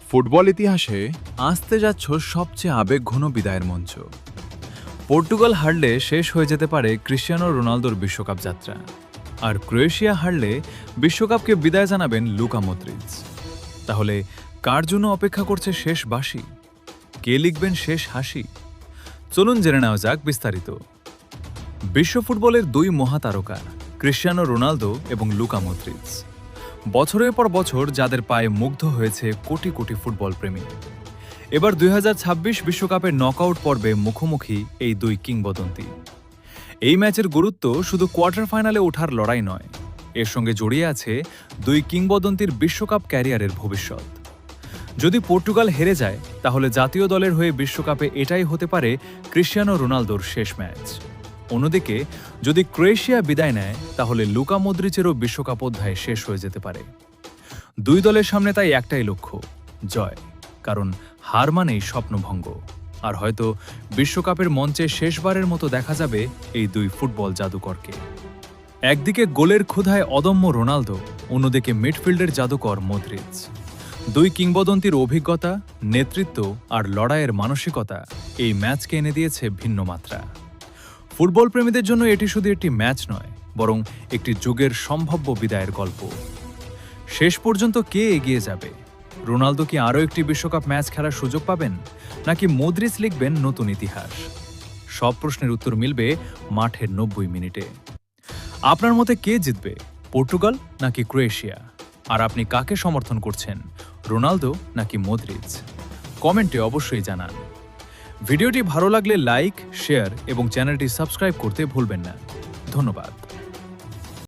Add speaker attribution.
Speaker 1: Football ইতিহাসে আসতে যাচ্ছ সবচেয়ে আবেগঘন বিদায়ের মঞ্চ। পর্তুগাল হারলে শেষ হয়ে যেতে পারে ক্রিশ্চিয়ানো রোনালদোর বিশ্বকাপ যাত্রা, আর ক্রোয়েশিয়া হারলে বিশ্বকাপকে বিদায় জানাবেন লুকা মদ্রিচ। তাহলে কার জন্য অপেক্ষা করছে শেষ বাঁশি? কে লিখবেন শেষ হাসি? চলুন জেনে নেওয়া যাক বিস্তারিত। বিশ্ব ফুটবলের দুই মহাতারকা ক্রিশ্চিয়ানো রোনালদো এবং লুকা মদ্রিচ, বছরের পর বছর যাদের পায়ে মুগ্ধ হয়েছে কোটি কোটি ফুটবল প্রেমী। এবার 2026 বিশ্বকাপের নকআউট পর্বে মুখোমুখি এই দুই কিংবদন্তি। এই ম্যাচের গুরুত্ব শুধু কোয়ার্টার ফাইনালে ওঠার লড়াই নয়, এর সঙ্গে জড়িয়ে আছে দুই কিংবদন্তির বিশ্বকাপ ক্যারিয়ারের ভবিষ্যৎ। যদি পর্তুগাল হেরে যায়, তাহলে জাতীয় দলের হয়ে বিশ্বকাপে এটাই হতে পারে ক্রিশ্চিয়ানো রোনালদোর শেষ ম্যাচ। অন্যদিকে যদি ক্রোয়েশিয়া বিদায় নেয়, তাহলে লুকা মদ্রিচেরও বিশ্বকাপ অধ্যায় শেষ হয়ে যেতে পারে। দুই দলের সামনে তাই একটাই লক্ষ্য, জয়। কারণ হার মানেই স্বপ্নভঙ্গ, আর হয়তো বিশ্বকাপের মঞ্চে শেষবারের মতো দেখা যাবে এই দুই ফুটবল জাদুকরকে। একদিকে গোলের ক্ষুধায় অদম্য রোনালদো, অন্যদিকে মিডফিল্ডের জাদুকর মদ্রিচ। দুই কিংবদন্তির অভিজ্ঞতা, নেতৃত্ব আর লড়াইয়ের মানসিকতা এই ম্যাচকে এনে দিয়েছে ভিন্ন মাত্রা। ফুটবল প্রেমীদের জন্য এটি শুধু একটি ম্যাচ নয়, বরং একটি যুগের সম্ভাব্য বিদায়ের গল্প। শেষ পর্যন্ত কে এগিয়ে যাবে? রোনালদো কি আরও একটি বিশ্বকাপ ম্যাচ খেলার সুযোগ পাবেন, নাকি মদ্রিচ লিখবেন নতুন ইতিহাস? সব প্রশ্নের উত্তর মিলবে মাঠের 90 মিনিটে। আপনার মতে কে জিতবে, পর্তুগাল নাকি ক্রোয়েশিয়া? আর আপনি কাকে সমর্থন করছেন, রোনালদো নাকি মদ্রিচ? কমেন্টে অবশ্যই জানান। ভিডিওটি ভালো লাগলে লাইক, শেয়ার এবং চ্যানেলটি সাবস্ক্রাইব করতে ভুলবেন না। ধন্যবাদ।